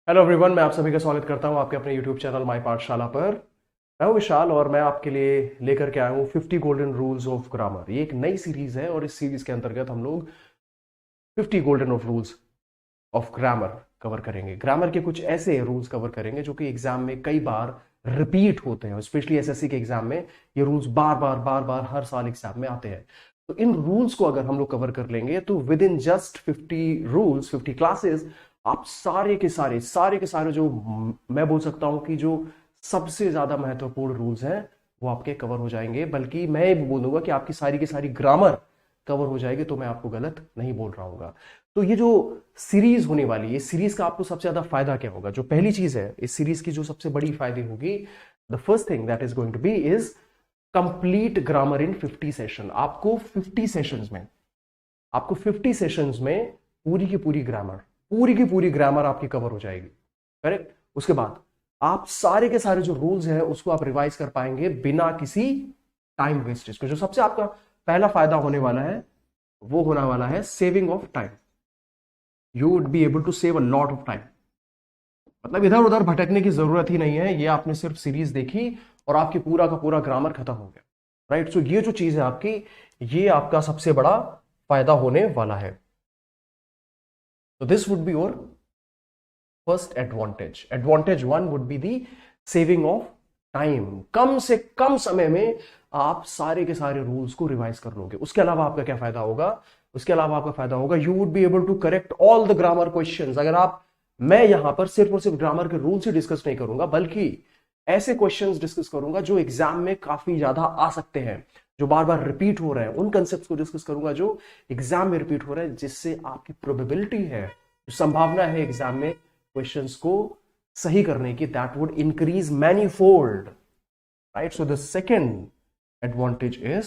Hello everyone, मैं आप सभी का स्वागत करता हूं आपके अपने यूट्यूब चैनल माई पाठशाला पर। मैं हूं विशाल और मैं आपके लिए लेकर के आया हूं 50 गोल्डन रूल्स ऑफ ग्रामर। ये एक नई सीरीज है और इस सीरीज के अंतर्गत हम लोग 50 golden of rules of grammar cover करेंगे। ग्रामर के कुछ ऐसे रूल्स कवर करेंगे जो कि एग्जाम में कई बार रिपीट होते हैं, स्पेशली एसएससी के एग्जाम में ये रूल्स बार बार हर साल एग्जाम में आते हैं। तो इन रूल्स को अगर हम लोग कवर कर लेंगे तो with in just 50 rules, 50 classes, आप सारे के सारे जो मैं बोल सकता हूं कि जो सबसे ज्यादा महत्वपूर्ण रूल्स हैं वो आपके कवर हो जाएंगे। बल्कि मैं ये बोलूंगा कि आपकी सारी की सारी ग्रामर कवर हो जाएगी, तो मैं आपको गलत नहीं बोल रहा हूँ। तो ये जो सीरीज होने वाली है, इस सीरीज का आपको सबसे ज्यादा फायदा क्या होगा? जो पहली चीज है इस सीरीज की, जो सबसे बड़ी फायदे होगी, the first thing that is going to be is complete grammar in 50 session. आपको 50 सेशंस में पूरी की पूरी ग्रामर आपकी कवर हो जाएगी। करेक्ट। उसके बाद आप सारे के सारे जो रूल्स हैं उसको आप रिवाइज कर पाएंगे बिना किसी टाइम वेस्टेज को। जो सबसे आपका पहला फायदा होने वाला है वो होने वाला है saving of time. You would be able to save a lot of time. मतलब इधर उधर भटकने की जरूरत ही नहीं है। ये आपने सिर्फ सीरीज देखी और आपकी पूरा का पूरा ग्रामर खत्म हो गया। राइट। सो ये जो चीज है आपकी, ये आपका सबसे बड़ा फायदा होने वाला है। तो this would be your first advantage. Advantage one would be the saving of time. कम से कम समय में आप सारे के सारे रूल्स को रिवाइज कर लोगे। उसके अलावा आपका क्या फायदा होगा? उसके अलावा आपका फायदा होगा, you would be able to correct all the grammar questions. अगर आप, मैं यहां पर सिर्फ और सिर्फ ग्रामर के रूल्स ही डिस्कस नहीं करूंगा, बल्कि ऐसे क्वेश्चंस डिस्कस करूंगा जो एग्जाम में काफी ज्यादा आ सकते हैं, जो बार बार रिपीट हो रहे हैं। उन कंसेप्ट को डिस्कस करूंगा जो एग्जाम में रिपीट हो रहे हैं, जिससे आपकी प्रोबेबिलिटी है, जो संभावना है एग्जाम में क्वेश्चंस को सही करने की, that would increase manifold. Right. So the second advantage is,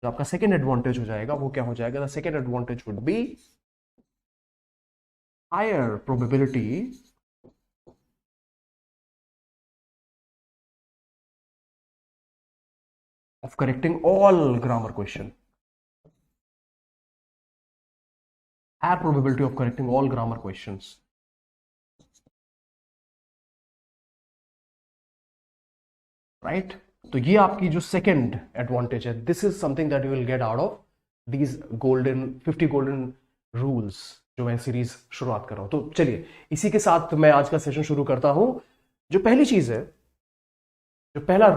जो आपका सेकेंड एडवांटेज हो जाएगा वो क्या हो जाएगा? The second advantage would be higher probability of correcting all grammar question. Higher probability of correcting all grammar questions. Right? तो ये आपकी जो सेकेंड एडवांटेज है, this is something that you will get out of these golden 50 golden rules जो मैं series शुरुआत कर रहा हूं। तो चलिए इसी के साथ मैं आज का सेशन शुरू करता हूं। जो पहली चीज है, जो पहला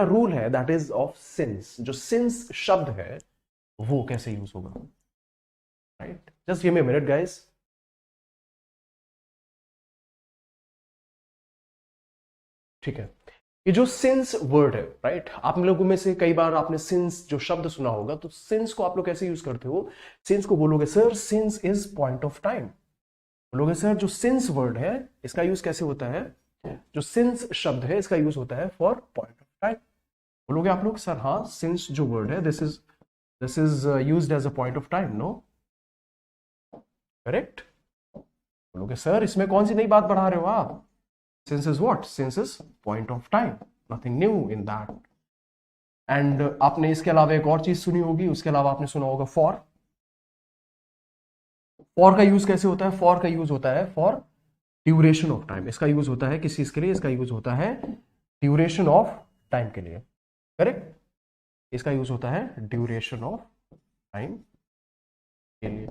रूल है दैट इज ऑफ सिंस। जो सिंस शब्द है वो कैसे यूज होगा? Right. Just give me a minute guys. ठीक है। ये जो सिंस वर्ड है, राइट, आप लोगों में से कई बार आपने सिंस जो शब्द सुना होगा। तो सिंस को आप लोग कैसे यूज करते हो? सिंस को बोलोगे sir since is point of time. बोलोगे सर जो सिंस वर्ड है इसका यूज कैसे होता है? जो सिंस शब्द है इसका यूज होता है फॉर पॉइंट ऑफ टाइम। बोलोगे आप लोग सर हाँ, सिंस जो वर्ड है this is used as a point of time, no? Correct. बोलोगे सर इसमें कौन सी नई बात बढ़ा रहे हो आप? Since is what? Since is point of time. Nothing new in that. And आपने इसके अलावा एक और चीज सुनी होगी, उसके अलावा आपने सुना होगा फॉर। फॉर का यूज कैसे होता है? फॉर का यूज होता है फॉर ड्यूरेशन ऑफ टाइम। इसका यूज होता है किस चीज के लिए? इसका यूज होता है ड्यूरेशन ऑफ टाइम के लिए। करेक्ट। इसका यूज होता है ड्यूरेशन ऑफ टाइम के लिए।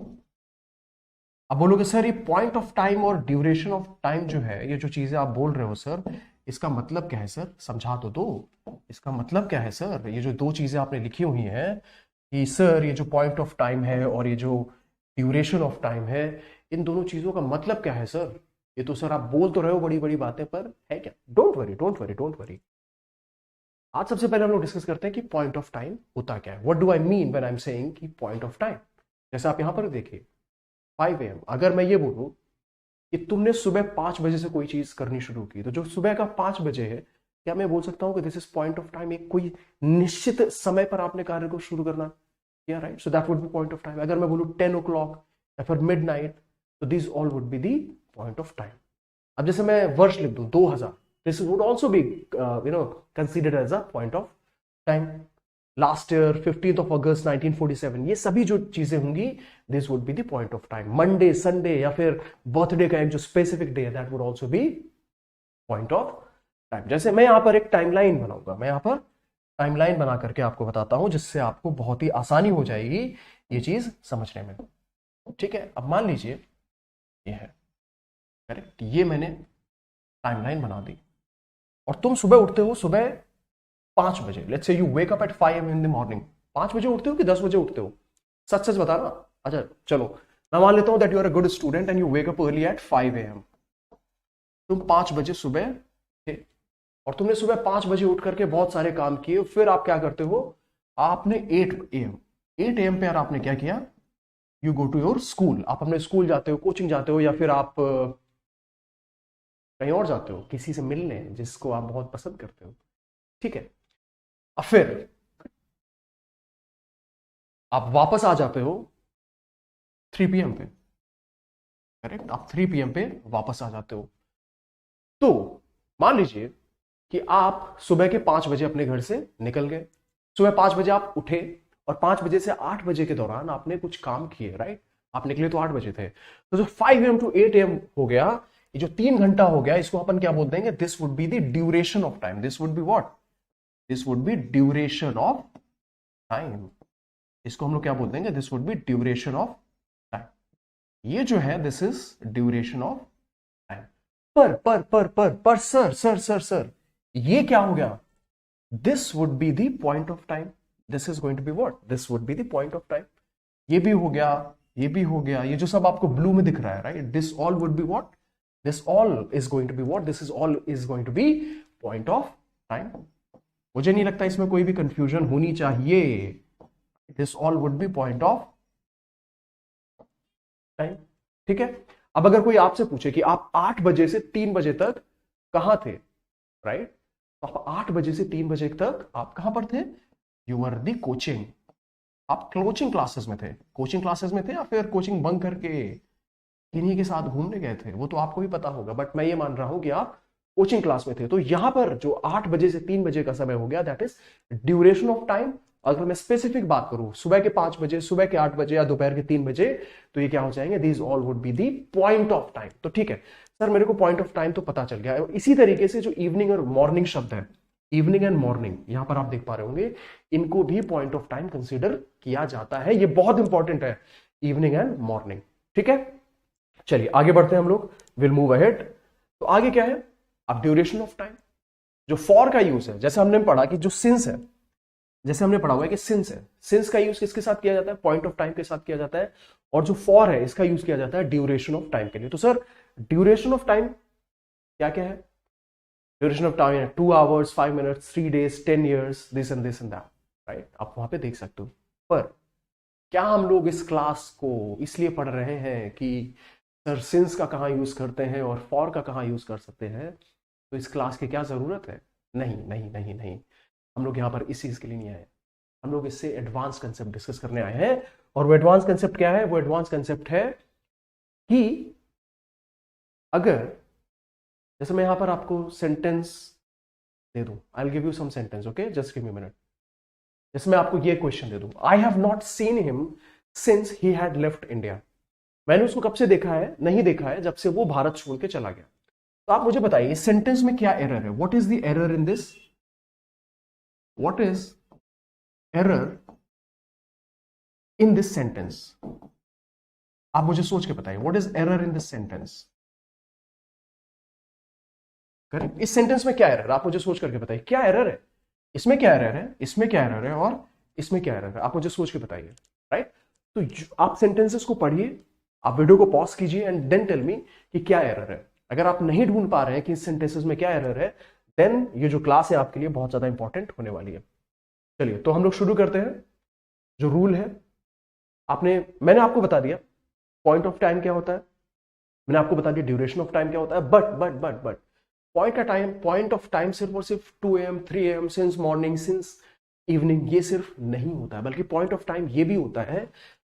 अब बोलोगे सर ये पॉइंट ऑफ टाइम और ड्यूरेशन ऑफ टाइम जो है, ये जो चीजें आप बोल रहे हो सर, इसका मतलब क्या है सर? समझा तो दो। इसका मतलब क्या है सर? ये जो दो चीजें आपने लिखी हुई हैं कि सर ये जो पॉइंट ऑफ टाइम है और ये जो ड्यूरेशन ऑफ टाइम है, इन दोनों चीजों का मतलब क्या है सर? ये तो सर आप बोल तो रहे हो बड़ी बड़ी बातें, पर है क्या? Don't worry, don't worry, don't worry. आज सबसे पहले हम लोग डिस्कस करते हैं कि पॉइंट ऑफ टाइम होता क्या है। What do I mean when I am saying कि पॉइंट ऑफ टाइम? जैसे आप यहां पर देखिए 5 AM, अगर मैं ये बोलूं कि तुमने सुबह 5 बजे से कोई चीज करनी शुरू की, तो जो सुबह का 5 बजे है, क्या मैं बोल सकता हूं कि this is point of time? एक कोई निश्चित समय पर आपने कार्य को शुरू करना किया, right? So that would be point of time. अगर मैं बोलूं 10 o'clock या फिर मिडनाइट, तो this all would be the point of time. अब जैसे मैं वर्ष लिख दूं 2000, this would also be considered as a point of time. Last year 15 August 1947, ये सभी जो चीजें होंगी, this would be the point of time. Monday, Sunday या फिर बर्थडे का एक जो स्पेसिफिक डे है, that would also B point of time. जैसे मैं यहां पर एक टाइमलाइन बनाऊंगा, मैं यहां पर टाइमलाइन बना करके आपको बताता हूं, जिससे आपको बहुत ही आसानी हो जाएगी ये चीज समझने में। ठीक है, अब मान लीजिए ये है, करेक्ट, ये मैंने टाइमलाइन बना दी और तुम सुबह उठते हो, सुबह 5 बजे, let's say you wake up at 5 in the morning. 5 बजे उठते हो कि 10 बजे उठते हो? सच सच बताना। अच्छा चलो, मैं मान लेता हूं that you are a good student and you wake up early at 5 AM। तुम 5 बजे सुबह थे और तुमने सुबह 5 बजे उठ करके बहुत सारे काम किए। फिर आप क्या करते हो, आपने 8 AM पे यार आपने क्या किया, you go to your school. आप अपने स्कूल जाते हो, कोचिंग जाते हो, या फिर आप कहीं और जाते हो किसी से मिलने जिसको आप बहुत पसंद करते हो। ठीक है, अब फिर आप वापस आ जाते हो 3 PM पे, करेक्ट, आप 3 PM पे वापस आ जाते हो। तो मान लीजिए कि आप सुबह के 5 बजे अपने घर से निकल गए, सुबह 5 बजे आप उठे और 5 बजे से 8 बजे के दौरान आपने कुछ काम किए, राइट? आप निकले तो 8 बजे थे, तो जो 5 AM टू 8 AM हो गया, ये जो 3 घंटा हो गया, इसको अपन क्या बोल देंगे, this would be the duration of time. This would be what, this would be duration of time. इसको हम लोग क्या बोल देंगे, this would be duration of time. ये जो है this is duration of time. पर सर ये क्या हो गया, this would be the point of time. This is going to be what, this would be the point of time. ये भी हो गया, ये भी हो गया, ये जो सब आपको ब्लू में दिख रहा है, right, this all would be what, this all is going to be what, this is all is going to be point of time. मुझे नहीं लगता इसमें कोई भी कंफ्यूजन होनी चाहिए। This all would be point of time. ठीक है, अब अगर कोई आपसे पूछे कि आप 8 बजे से 3 बजे तक कहां थे, राइट, तो आप 8 बजे से 3 बजे तक आप कहां पर थे, यू आर दी कोचिंग। आप कोचिंग क्लासेस में थे, कोचिंग क्लासेस में थे या फिर कोचिंग बंक करके किन्हीं के साथ घूमने गए थे, वो तो आपको भी पता होगा, बट मैं ये मान रहा हूं कि आप कोचिंग क्लास में थे। तो यहां पर जो 8 बजे से 3 बजे का समय हो गया, that is duration of time. अगर मैं स्पेसिफिक बात करूं, सुबह के 5 बजे, सुबह के 8 बजे या दोपहर के 3 बजे, तो ये क्या हो जाएंगे, these all would be the point of time. तो ठीक है सर, मेरे को पॉइंट ऑफ टाइम तो पता चल गया। इसी तरीके से जो इवनिंग और मॉर्निंग शब्द है, इवनिंग एंड मॉर्निंग, यहां पर आप देख पा रहे होंगे, इनको भी पॉइंट ऑफ टाइम कंसीडर किया जाता है। ये बहुत इंपॉर्टेंट है, इवनिंग एंड मॉर्निंग। ठीक है, चलिए आगे बढ़ते हैं हम लोग, विल मूव अहेड। तो आगे क्या है, अब ड्यूरेशन ऑफ टाइम। जो फॉर का यूज है, जैसे हमने पढ़ा कि जो सिंस है, जैसे हमने पढ़ा हुआ है कि सिंस है, सिंस का यूज किसके साथ किया जाता है, पॉइंट ऑफ टाइम के साथ किया जाता है। और जो फॉर है, इसका यूज किया जाता है ड्यूरेशन ऑफ टाइम के लिए। तो सर ड्यूरेशन ऑफ टाइम क्या क्या है, duration of time 2 hours 5 minutes 3 days 10 years this and that, right, आप वहां पे देख सकते हो। पर क्या हम लोग इस क्लास को इसलिए पढ़ रहे हैं कि सर सिंस का कहाँ यूज करते हैं और फॉर का कहाँ यूज कर सकते हैं, तो इस क्लास की क्या जरूरत है? नहीं नहीं नहीं नहीं, हम लोग यहाँ पर इस चीज के लिए नहीं आए। हम लोग इससे एडवांस कंसेप्ट डिस्कस करने आए हैं। और वो एडवांस कंसेप्ट क्या है, वो एडवांस कंसेप्ट है कि अगर, जैसे मैं यहां पर आपको सेंटेंस दे दूं, I will give you some sentence, okay, just give me minute. जैसे मैं आपको ये क्वेश्चन दे दूं, I have not seen him since he had left India. मैंने उसको कब से देखा है, नहीं देखा है, जब से वो भारत छोड़ के चला गया। तो आप मुझे बताइए इस सेंटेंस में क्या एरर है, what is the error in this, what is error in this sentence? आप मुझे सोच के बताइए, what is error in this sentence? Correct, इस सेंटेंस में क्या एरर है, आप मुझे सोच करके बताइए, क्या एरर है, इसमें क्या एरर है, इसमें क्या एरर है, और इसमें क्या एरर है, आप मुझे सोच के बताइए, राइट? तो आप सेंटेंसेस को पढ़िए, आप वीडियो को पॉज कीजिए एंड देन टेल मी कि क्या एरर है। अगर आप नहीं ढूंढ पा रहे हैं कि इस सेंटेंसेस में क्या एरर है, देन ये जो क्लास है आपके लिए बहुत ज्यादा इंपॉर्टेंट होने वाली है। चलिए तो हम लोग शुरू करते हैं। जो रूल है, मैंने आपको बता दिया पॉइंट ऑफ टाइम क्या होता है, मैंने आपको बता दिया ड्यूरेशन ऑफ टाइम क्या होता है, बट पॉइंट ऑफ टाइम सिर्फ और सिर्फ 2 AM 3 AM since morning since evening ये सिर्फ नहीं होता है, बल्कि पॉइंट ऑफ टाइम ये भी होता है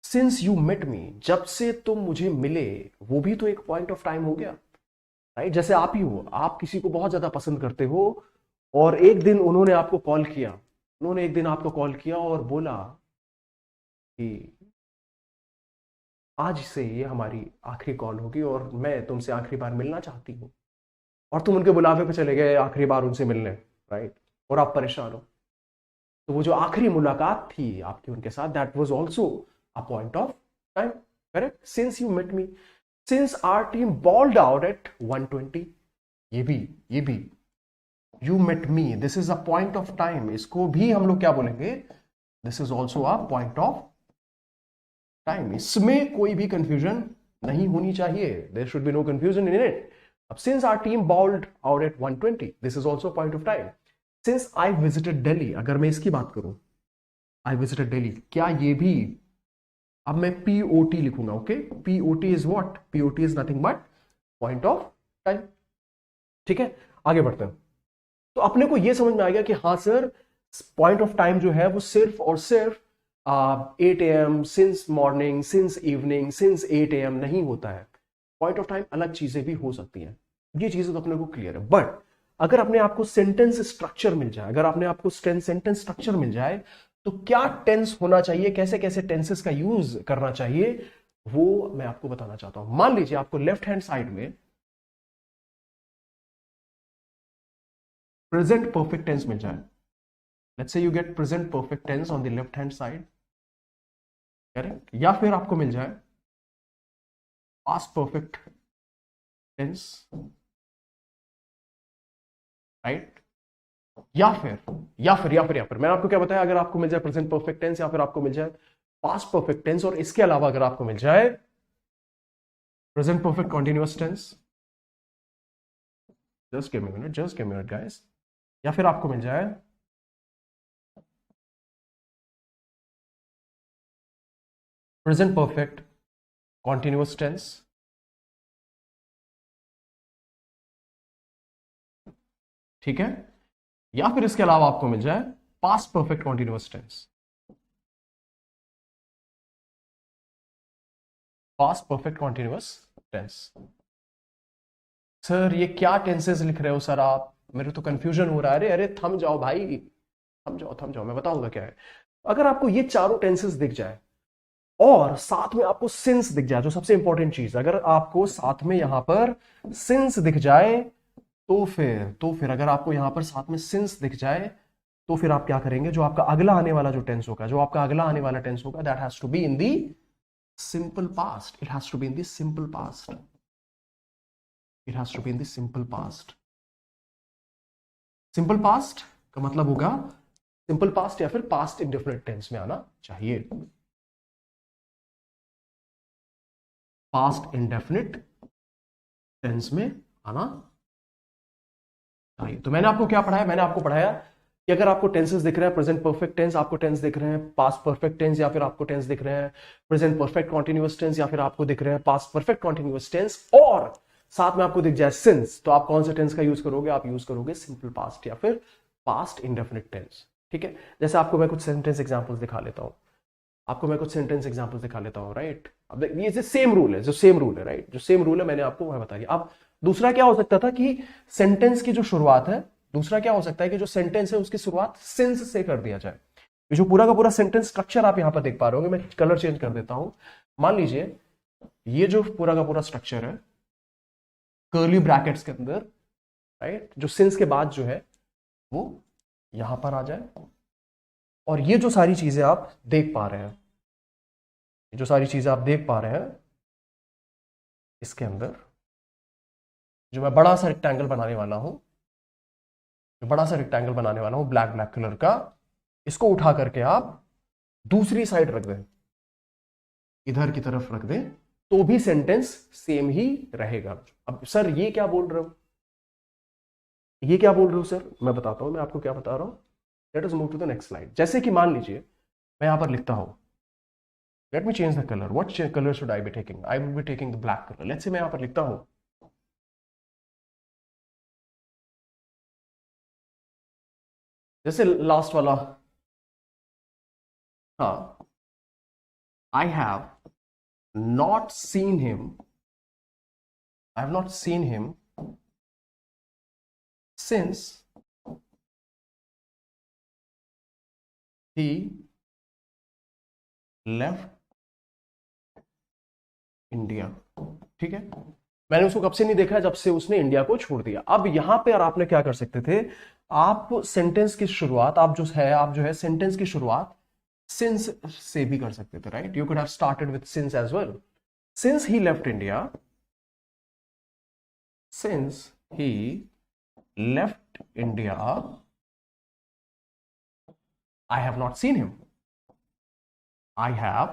सिंस यू मेट मी, जब से तुम मुझे मिले, वो भी तो एक पॉइंट ऑफ टाइम हो गया, राइट? जैसे आप ही हो, आप किसी को बहुत ज्यादा पसंद करते हो और एक दिन उन्होंने आपको कॉल किया, उन्होंने एक दिन आपको कॉल किया और बोला कि आज से ये हमारी आखिरी कॉल होगी और मैं तुमसे आखिरी बार मिलना चाहती हूँ, और तुम उनके बुलावे पे चले गए आखिरी बार उनसे मिलने, राइट, और आप परेशान हो। तो वो जो आखिरी मुलाकात थी आपकी उनके साथ, that was also a point of time, correct, since you met me, since our team bowled out at 120, ये भी you met me, this is a point of time, इसको भी हम लोग क्या बोलेंगे, this is also a point of time. इसमें कोई भी कंफ्यूजन नहीं होनी चाहिए, there should be no confusion in it. अब since our team bowled out at 120, this is also point of time. Since I visited Delhi, अगर मैं इसकी बात करूं, आई विजिटेड दिल्ली, क्या ये भी, अब मैं पीओटी लिखूंगा, okay, POT is what, POT is nothing but point of time. ठीक है, आगे बढ़ते हैं। तो अपने को यह समझ में आ गया कि हाँ सर, पॉइंट ऑफ टाइम जो है वो सिर्फ और सिर्फ 8 AM, since morning, since evening, since 8 AM नहीं होता है। पॉइंट ऑफ टाइम अलग चीजें भी हो सकती हैं, ये चीजें तो अपने को क्लियर है। बट अगर अपने आपको सेंटेंस स्ट्रक्चर मिल जाए, अगर आपने आपको सेंटेंस स्ट्रक्चर मिल जाए, तो क्या टेंस होना चाहिए, कैसे कैसे टेंसेस का यूज करना चाहिए, वो मैं आपको बताना चाहता हूं। मान लीजिए आपको लेफ्ट हैंड साइड में प्रेजेंट परफेक्ट टेंस मिल जाए, let's say you get present perfect tense on the left hand side, correct, या फिर आपको मिल जाए पास्ट परफेक्ट टेंस, राइट, या फिर मैंने आपको क्या बताया, अगर आपको मिल जाए प्रेजेंट परफेक्ट टेंस या फिर आपको मिल जाए पास्ट परफेक्ट टेंस, और इसके अलावा अगर आपको मिल जाए present perfect continuous tense, just give me minute guys, या फिर आपको मिल जाए प्रेजेंट परफेक्ट कॉन्टिन्यूअस टेंस, ठीक है, या फिर इसके अलावा आपको मिल जाए past perfect continuous tense, past perfect continuous tense. Sir ये क्या टेंसेस लिख रहे हो सर आप, मेरे तो कंफ्यूजन हो रहा है। अरे अरे थम जाओ भाई, थम जाओ, मैं बताऊंगा क्या है। अगर आपको ये चारों टेंसेस दिख जाए और साथ में आपको सिंस दिख जाए, जो सबसे इंपॉर्टेंट चीज, अगर आपको साथ में यहां पर सिंस दिख जाए, तो फिर अगर आपको यहां पर साथ में सिंस दिख जाए, तो फिर आप क्या करेंगे, जो आपका अगला आने वाला जो टेंस होगा, जो आपका अगला आने वाला टेंस होगा, that has to be in the simple past, it has to be in the simple past, it has to be in the simple past. Simple past का मतलब होगा सिंपल पास्ट या फिर पास्ट इंडेफिनिट टेंस में आना चाहिए, past indefinite tense में आना चाहिए। तो मैंने आपको क्या पढ़ाया, मैंने आपको पढ़ाया कि अगर आपको टेंसेस दिख रहे हैं, प्रेजेंट परफेक्ट टेंस आपको टेंस दिख रहे हैं, पास्ट परफेक्ट टेंस या फिर आपको टेंस दिख रहे हैं, प्रेजेंट परफेक्ट कॉन्टिन्यूअस टेंस या फिर आपको दिख रहे हैं पास्ट परफेक्ट कॉन्टिन्यूअस टेंस, और साथ में आपको दिख जाए सिंस, तो आप कौन से टेंस का यूज करोगे, आप यूज करोगे सिंपल पास्ट या फिर पास्ट इंडेफिनिट टेंस। ठीक है, जैसे आपको मैं कुछ सेंटेंस एग्जांपल्स दिखा लेता हूं, आपको मैं कुछ सेंटेंस एग्जांपल्स दिखा लेता हूं, राइट। अब ये सेम रूल है, जो सेम रूल है, राइट, जो सेम रूल है मैंने आपको वह बता दिया। अब दूसरा क्या हो सकता था कि सेंटेंस की जो शुरुआत है, दूसरा क्या हो सकता है कि जो सेंटेंस है उसकी शुरुआत सिंस से कर दिया जाए। ये जो पूरा का पूरा सेंटेंस स्ट्रक्चर आप यहां पर देख पा रहे होंगे, मैं कलर चेंज कर देता हूं। मान लीजिए ये जो पूरा का पूरा स्ट्रक्चर है कर्ली ब्रैकेट्स के अंदर, राइट, जो सिंस के बाद जो है वो यहां पर आ जाए, और ये जो सारी चीजें आप देख पा रहे हैं, जो सारी चीजें आप देख पा रहे हैं इसके अंदर, जो मैं बड़ा सा रेक्टेंगल बनाने वाला हूं, जो बड़ा सा रेक्टेंगल बनाने वाला हूं ब्लैक ब्लैक कलर का, इसको उठा करके आप दूसरी साइड रख दें, इधर की तरफ रख दें, तो भी सेंटेंस सेम ही रहेगा। अब सर ये क्या बोल रहे हो, ये क्या बोल रहे हो सर, मैं बताता हूं, मैं आपको क्या बता रहा हूं। Let us move to the next slide. जैसे कि मान लीजिए मैं यहां पर लिखता हूं, let me change the colour, what colour should I be taking, I will be taking the black colour. Let's say मैं यहां पर लिखता हूं जैसे लास्ट वाला, हाँ, आई have not seen him, I have not seen him since he left India. ठीक है, मैंने उसको कब से नहीं देखा, जब से उसने इंडिया को छोड़ दिया। अब यहां पे और आपने क्या कर सकते थे, आप सेंटेंस की शुरुआत, आप जो है सेंटेंस की शुरुआत सिंस से भी कर सकते थे, right? You could have started with since as well. Since he left India, since he left India, I have not seen him. I have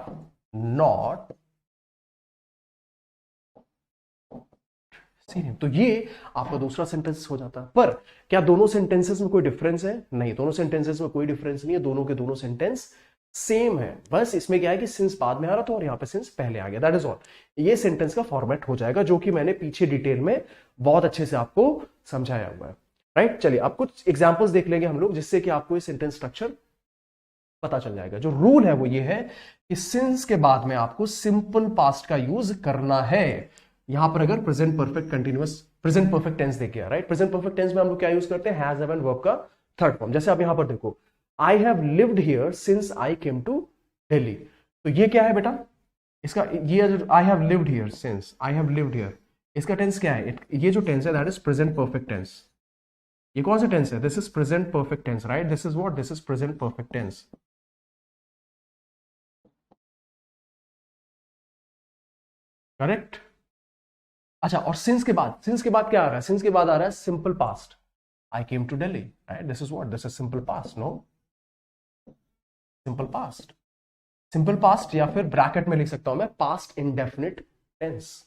not seen him. तो ये आपका दूसरा सेंटेंस हो जाता है। पर क्या दोनों सेंटेंसेस में कोई डिफरेंस है? नहीं, दोनों सेंटेंसेस में कोई डिफरेंस नहीं है, दोनों के दोनों सेंटेंस सेम है। बस इसमें क्या है कि सिंस बाद में आ रहा था और यहां पे सिंस पहले आ गया, दैट इज ऑल। ये सेंटेंस का फॉर्मेट हो जाएगा, जो कि मैंने पीछे डिटेल में बहुत अच्छे से आपको समझाया हुआ है, राइट? चलिए अब कुछ एग्जांपल्स देख लेंगे हम लोग, जिससे कि आपको ये सेंटेंस स्ट्रक्चर पता चल जाएगा। जो रूल है वो ये है कि सिंस के बाद में आपको सिंपल पास्ट का यूज करना है। यहां पर अगर present perfect continuous present perfect tense देखिए, राइट? प्रेजेंट परफेक्ट टेंस में हम लोग क्या यूज करते हैं, हैज हैव एंड वर्ब का थर्ड फॉर्म। जैसे आप यहां पर देखो, I have lived here since I came to Delhi. तो ये क्या है बेटा, इसका ये I have lived here since I have lived here, इसका टेंस क्या है? ये जो टेंस है that is present perfect tense. ये कौन सा टेंस है? This is present perfect tense, right? This is what, this is present perfect tense. Correct. अच्छा, और सिंस के बाद क्या आ रहा है? सिंस के बाद आ रहा है simple past, I came to Delhi, right? This is what, this is simple past, no? Simple past, simple past, या फिर ब्रैकेट में लिख सकता हूं मैं past indefinite tense,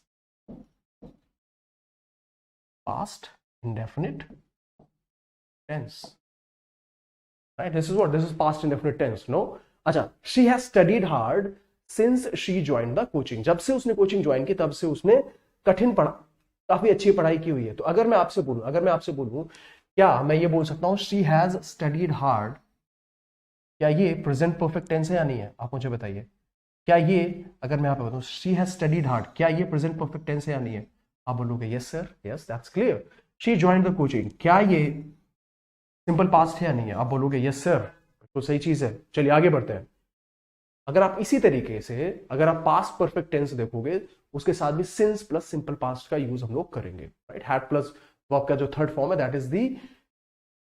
past indefinite tense, right? This is what, this is past indefinite tense, no? अच्छा, she has studied hard since she join the coaching. जब से उसने कोचिंग ज्वाइन की तब से उसने कठिन पढ़ा, काफी अच्छी पढ़ाई की हुई है। तो अगर मैं आपसे बोलूं क्या मैं ये बोल सकता हूं शी हैज स्टडीड हार्ड, क्या ये प्रेजेंट परफेक्ट टेंस है या नहीं है? आप मुझे बताइए, क्या ये, अगर मैं यहां पे बताऊं शी हैज स्टडीड हार्ड, क्या ये प्रेजेंट परफेक्ट टेंस है या नहीं है? आप बोलोगे yes sir, yes that's clear. She join the coaching, क्या ये सिंपल पास्ट है या नहीं है? आप बोलोगे यस सर, तो सही चीज है। चलिए आगे बढ़ते हैं। अगर आप इसी तरीके से अगर आप पास्ट परफेक्ट टेंस देखोगे, उसके साथ भी सिंस प्लस सिंपल पास्ट का यूज हम लोग करेंगे, राइट? हैड प्लस वर्ब का जो थर्ड फॉर्म है that is the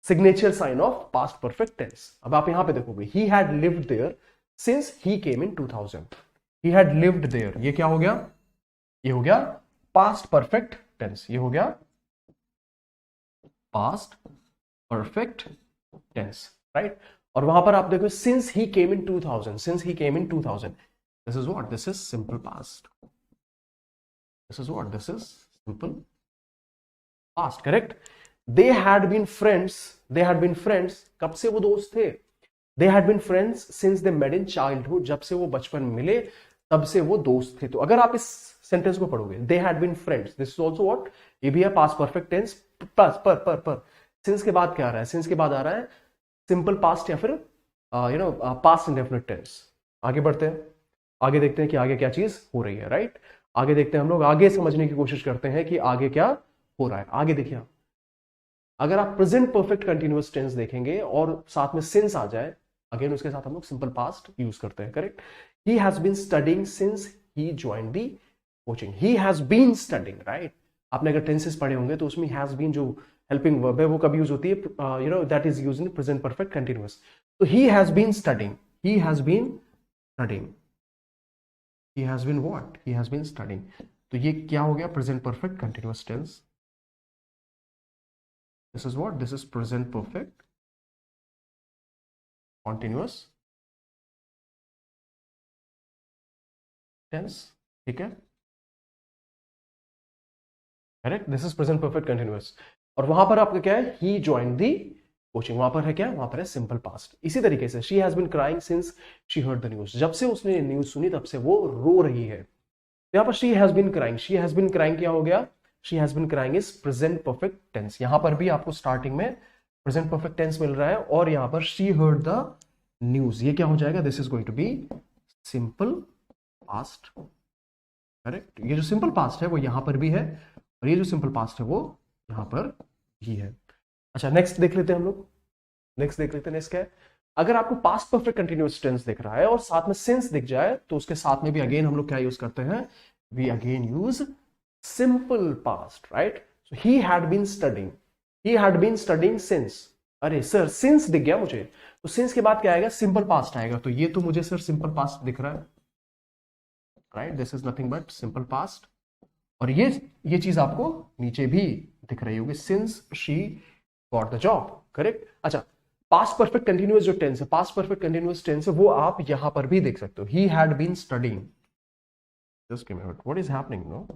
signature sign of past perfect tense. अब आप यहां पे देखोगे, he had lived there since he came in 2000। He had lived there, ये क्या हो गया? ये हो गया पास्ट परफेक्ट टेंस, ये हो गया पास्ट परफेक्ट टेंस, राइट? और वहां पर आप देखो since he came in 2000, since he came in 2000, this is what, this is simple past, this is what, this is simple past, correct? They had been friends, they had been friends, कब से वो दोस्त थे? They had been friends since they met in childhood, जब से वो बचपन में मिले तब से वो दोस्त थे। तो अगर आप इस सेंटेंस को पढ़ोगे, they had been friends, this is also what, ये भी है पास्ट परफेक्ट टेंस। पर सिंस के बाद क्या आ रहा है? सिंस के बाद आ रहा है सिंपल पास्ट या फिर पास्ट इंडेफिनिट टेंस। आगे बढ़ते हैं, आगे देखते हैं कि आगे क्या चीज हो रही है, राइट? आगे देखते हैं, हम लोग आगे समझने की कोशिश करते हैं कि आगे क्या हो रहा है। आगे देखिए, अगर आप प्रेजेंट परफेक्ट कंटिन्यूअस टेंस देखेंगे और साथ में सिंस आ जाए, अगेन उसके साथ हम लोग सिंपल पास्ट यूज करते हैं, correct? He has been studying since he join the coaching, he has been studying, right? आपने अगर टेंसेस पढ़े होंगे तो उसमें हैज बीन जो हेल्पिंग वर्ब है वो कब यूज होती है? That is use in present perfect continuous. तो he has been studying, he has been studying, he has been what, he has been studying। तो ये क्या हो गया? Present perfect continuous tense. This is what, this is present perfect continuous tense, ठीक है, correct? This is present perfect continuous. और वहां पर आपका क्या है? ही ज्वाइन दी कोचिंग, वहां पर है क्या? वहां पर है सिंपल पास्ट। इसी तरीके से she has been crying since she heard the news, जब से उसने न्यूज सुनी तब से वो रो रही है। तो यहां पर she has been crying, she has been crying क्या हो गया? She has been crying is present perfect tense. यहां पर भी आपको स्टार्टिंग में प्रेजेंट परफेक्ट टेंस मिल रहा है, और यहां पर शी हर्ड द न्यूज, ये क्या हो जाएगा? This is going to be simple past, correct? ये जो सिंपल पास्ट है वो यहां पर भी है, और ये जो सिंपल पास्ट है वो यहां पर भी है। अच्छा, नेक्स्ट देख लेते हैं हम लोग, नेक्स्ट देख लेते हैं। नेक्स्ट क्या है? अगर आपको पास्ट परफेक्ट कंटिन्यूअस टेंस दिख रहा है और साथ में सिंस दिख जाए तो उसके साथ में भी अगेन हम लोग क्या यूज करते हैं, we again use simple past, right? So he had been studying, he had been studying since. अरे सर सिंस दिख गया मुझे, तो सिंस के बाद क्या आएगा, सिंपल पास्ट आएगा। तो ये तो मुझे सर सिंपल पास्ट दिख रहा है, right? This is nothing but simple past. और ये चीज आपको नीचे भी दिख रही होगी, since she got the job, correct? अच्छा, पास्ट परफेक्ट कंटिन्यूअस जो टेंस है, पास्ट परफेक्ट कंटिन्यूअस टेंस है, वो आप यहां पर भी देख सकते हो, he had been studying. Just give me a minute, what is happening no?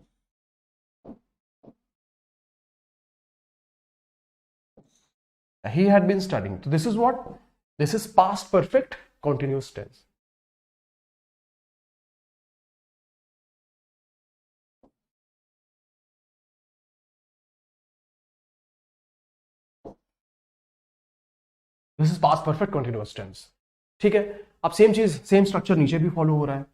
He had been studying. So this is what? This is past perfect continuous tense. This is past perfect continuous tense. ठीक है, अब same चीज same structure नीचे भी follow हो रहा है।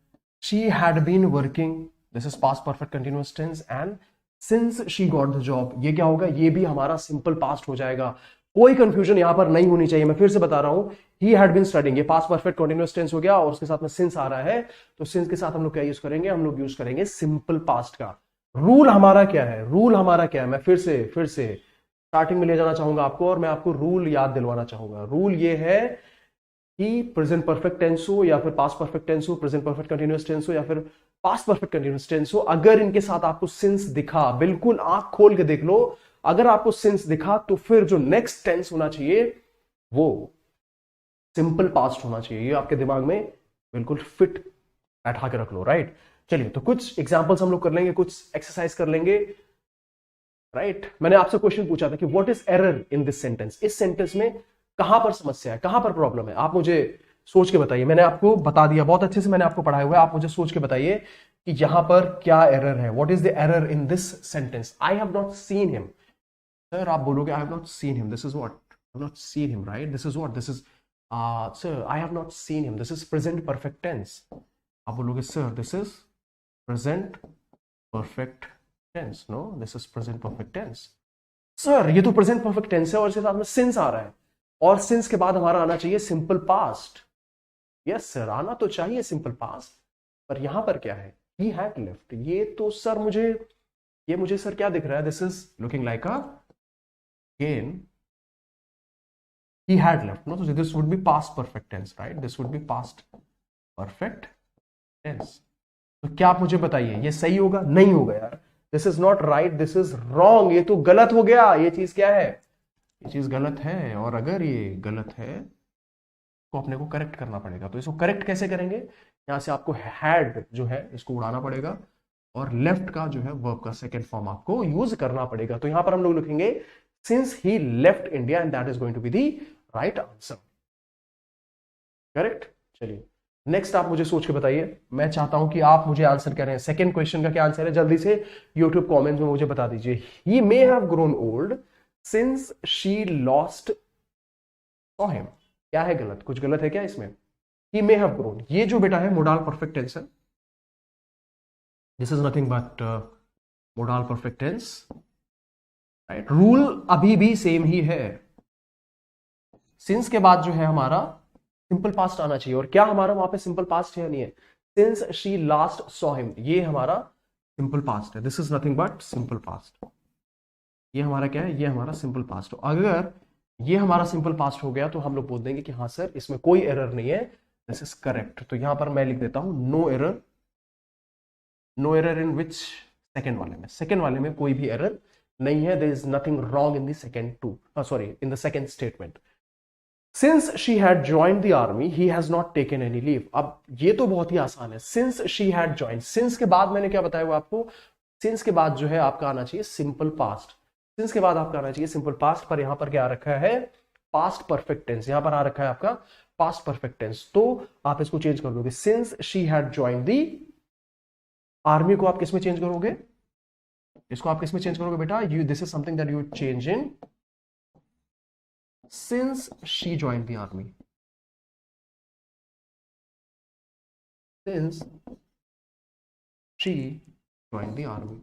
She had been working. This is past perfect continuous tense and since she got the job, ये क्या होगा, ये भी हमारा सिंपल पास्ट हो जाएगा। कोई कंफ्यूजन यहां पर नहीं होनी चाहिए, मैं फिर से बता रहा हूं, ही हैड बीन स्टडिंग, ये पास्ट परफेक्ट कंटिन्यूअस टेंस हो गया और उसके साथ में सिंस आ रहा है, तो सिंस के साथ हम लोग क्या यूज करेंगे, हम लोग यूज करेंगे सिंपल पास्ट का। रूल हमारा क्या है, रूल हमारा क्या है, मैं फिर से स्टार्टिंग में ले जाना चाहूंगा आपको और मैं आपको रूल याद दिलवाना चाहूंगा। रूल ये है कि प्रेजेंट परफेक्ट टेंस हो या फिर पास्ट परफेक्ट टेंस हो, प्रेजेंट परफेक्ट कंटिन्यूअस टेंस हो या फिर पास्ट परफेक्ट कंटिन्यूअस टेंस हो, अगर इनके साथ आपको सिंस दिखा, बिल्कुल आंख खोल के देख लो, अगर आपको सिंस दिखा तो फिर जो नेक्स्ट टेंस होना चाहिए वो सिंपल पास्ट होना चाहिए। ये आपके दिमाग में बिल्कुल फिट बैठा के रख लो, राइट? चलिए, तो कुछ एग्जांपल्स हम लोग कर लेंगे, कुछ एक्सरसाइज कर लेंगे, राइट? मैंने आपसे क्वेश्चन पूछा था कि what is error in this sentence, इस सेंटेंस में कहां पर समस्या है, कहां पर प्रॉब्लम है, आप मुझे सोच के बताइए। मैंने आपको बता दिया, बहुत अच्छे से मैंने आपको पढ़ाया हुआ है, आप मुझे सोच के बताइए कि यहां पर क्या एरर है, what is the error in this sentence. I have not seen him. Sir आप बोलोगे I have not seen him, this is what, I have not seen him, right? This is what, this is sir I have not seen him, this is present perfect tense. आप बोलोगे sir this is present perfect tense, no this is present perfect tense. Sir ये तो present perfect tense है और इसके साथ में since आ रहा है, और सिंस के बाद हमारा आना चाहिए सिंपल पास्ट। यस सर, आना तो चाहिए सिंपल पास्ट, पर यहां पर क्या है, ही हैड लेफ्ट। ये तो सर मुझे सर क्या दिख रहा है, this is looking like a gain, he had left, no? So this would be past perfect tense, right? This would be past perfect tense. तो क्या आप मुझे बताइए ये सही होगा, नहीं होगा यार, this is not right, this is wrong, ये तो गलत हो गया। ये चीज क्या है, ये चीज गलत है, और अगर ये गलत है तो अपने को करेक्ट करना पड़ेगा। तो इसको करेक्ट कैसे करेंगे, यहां से आपको हैड जो है इसको उड़ाना पड़ेगा और लेफ्ट का जो है वर्ब का सेकेंड फॉर्म आपको यूज करना पड़ेगा। तो यहां पर हम लोग लिखेंगे since he left India and that is going to be the right answer, correct? चलिए नेक्स्ट आप मुझे सोच के बताइए, मैं चाहता हूं कि आप मुझे आंसर कह रहे हैं, सेकंड क्वेश्चन का क्या आंसर है, जल्दी से यूट्यूब कमेंट्स में मुझे बता दीजिए। He may have grown old since she last saw him, क्या है गलत, कुछ गलत है क्या इसमें? ही मे हैव ग्रोन, ये जो बेटा है मोडाल परफेक्ट टेंस है, this is nothing but modal perfect tense, right? Rule अभी भी सेम ही है, सिंस के बाद जो है हमारा सिंपल पास्ट आना चाहिए, और क्या हमारा वहां पे सिंपल पास्ट है नहीं है, since she last saw him, ये हमारा सिंपल पास्ट है, this is nothing but simple past. ये हमारा क्या है, ये हमारा सिंपल पास्ट हो। अगर ये हमारा सिंपल पास्ट हो गया तो हम लोग बोल देंगे कि हाँ सर इसमें कोई एरर नहीं है, दिस इज करेक्ट। तो यहां पर मैं लिख देता हूं no error, no error in which, second वाले में, सेकेंड वाले में कोई भी एरर नहीं है, there is nothing wrong in the second to, sorry in the second statement. Since she had join the army he has not taken any leave. अब ये तो बहुत ही आसान है, since she had join, since के बाद मैंने क्या बताया हुआ आपको, सिंस के बाद जो है आपका आना चाहिए सिंपल पास्ट, सिंस के बाद आपका आना चाहिए सिंपल पास्ट, पर यहां पर क्या आ रखा है, पास्ट परफेक्ट टेंस, यहां पर आ रखा है आपका पास्ट परफेक्ट टेंस। तो आप इसको चेंज कर दोगे, since she had join the army को आप किस में चेंज करोगे, इसको आप किस में चेंज करोगे बेटा, you this is something that you change in since she joined the army, since she joined the army,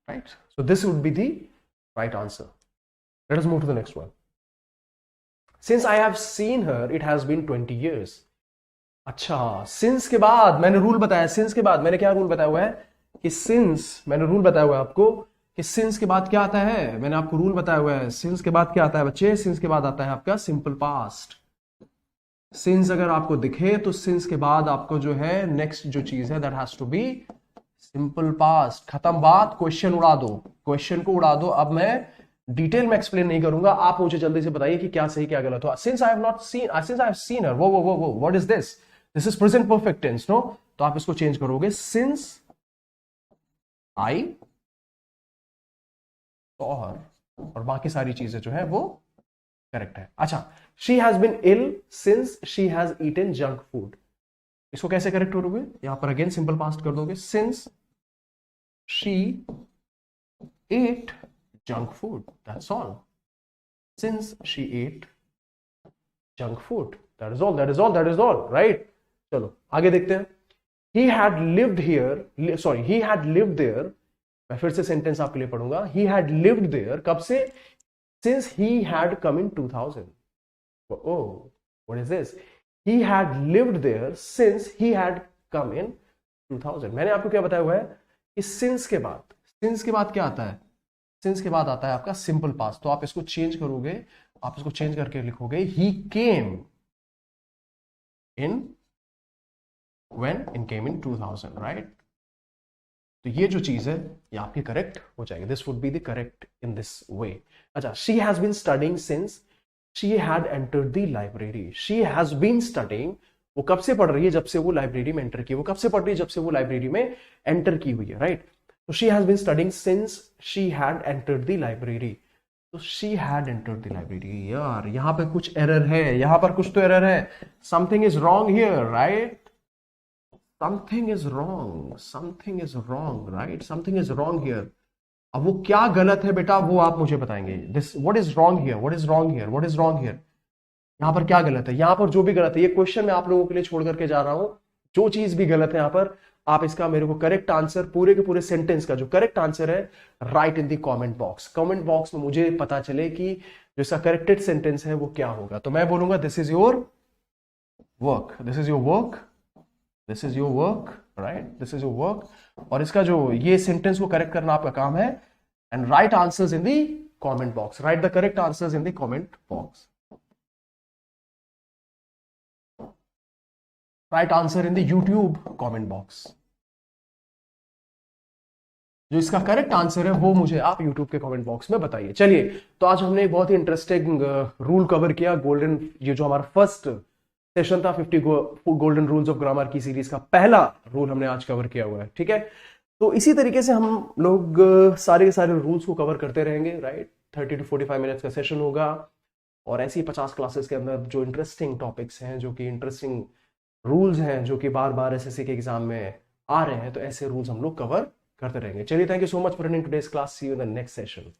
right? So this would be the right answer. Let us move to the next one. Since I have seen her it has been 20 years. अच्छा, since के बाद मैंने rule बताया, since के बाद मैंने क्या rule बताया हुआ है कि सिंस, मैंने रूल बताया हुआ है आपको कि सिंस के बाद क्या आता है, मैंने आपको रूल बताया हुआ है, सिंस के बाद क्या आता है बच्चे, सिंस के बाद आता है आपका सिंपल पास्ट. सिंस अगर आपको दिखे तो सिंस के बाद आपको जो है नेक्स्ट जो चीज है that has to be simple past. खत्म बात, क्वेश्चन उड़ा दो, क्वेश्चन को उड़ा दो. अब मैं डिटेल में एक्सप्लेन नहीं करूंगा, आप मुझे जल्दी से बताइए कि क्या सही क्या गलत हो. Since I have not seen, since I have seen her, वो what is this, this is present perfect tense no. तो आप इसको चेंज करोगे, सिंस आई सॉ हर, और बाकी सारी चीजें जो है वो करेक्ट है. अच्छा, she has been ill since she has eaten junk food. इसको कैसे करेक्ट करोगे, यहां पर अगेन सिंपल पास्ट कर दोगे, since she ate junk food, that's all. Since she ate junk food, that is all, that is all, that is all, right. चलो आगे देखते हैं. He had lived here, sorry he had lived there. मैं फिर से sentence आपके लिए पढ़ूंगा. ही हैड लिव्ड देयर, कब से, since he had come in 2000. Oh, what is this? He had lived there since he had come in 2000. मैंने आपको क्या बताया हुआ है कि since के बाद क्या आता है, since के बाद आता है आपका सिंपल पास्ट. तो आप इसको चेंज करोगे, आप इसको चेंज करके लिखोगे he came in, when in came in 2000, right? तो ये जो चीज है ये आपकी करेक्ट हो जाएगी. This would be the correct in this way. अच्छा, she has been studying since she had entered the library. She has been studying, वो कब से पढ़ रही है, जब से वो लाइब्रेरी में एंटर की. वो कब से पढ़ रही है, जब से वो लाइब्रेरी में एंटर की हुई है, राइट. तो she has been studying since she had entered the library. तो she had entered the library. यार यहां पर कुछ एरर है, यहां पर कुछ तो एरर है. Something is wrong here, right. Something is wrong, right? Something is wrong here. अब वो क्या गलत है बेटा, वो आप मुझे बताएंगे. What is wrong here? What is wrong here? What is wrong here? यहाँ पर क्या गलत है, यहाँ पर जो भी गलत है, ये क्वेश्चन मैं आप लोगों के लिए छोड़ करके जा रहा हूं. जो चीज भी गलत है यहाँ पर, आप इसका मेरे को करेक्ट आंसर, पूरे के पूरे सेंटेंस का जो करेक्ट आंसर है, right in the comment box. Comment box में मुझे पता चले कि जो इसका करेक्टेड सेंटेंस है वो क्या होगा. तो मैं बोलूंगा this is your work, this is your work, this is your work, right, this is your work. और इसका जो ये सेंटेंस को करेक्ट करना आपका काम है. And right answers in the comment box, right the correct answers in the comment box. Right answer in the YouTube comment box. जो इसका करेक्ट आंसर है वो मुझे आप यूट्यूब के कमेंट बॉक्स में बताइए. चलिए, तो आज हमने एक बहुत ही इंटरेस्टिंग रूल कवर किया. गोल्डन, ये जो हमारा फर्स्ट सेशन था 50 गोल्डन रूल्स ऑफ ग्रामर की सीरीज का पहला रूल हमने आज कवर किया हुआ है. ठीक है, तो इसी तरीके से हम लोग सारे के सारे रूल्स को कवर करते रहेंगे, राइट. 30 to 45 मिनट्स का सेशन होगा. और ऐसी 50 क्लासेस के अंदर जो इंटरेस्टिंग टॉपिक्स हैं, जो कि इंटरेस्टिंग रूल्स हैं, जो कि बार बार एसएससी के एग्जाम में आ रहे हैं, तो ऐसे रूल्स हम लोग कवर करते रहेंगे. चलिए, thank you so much for attending today's class. See you in the next session.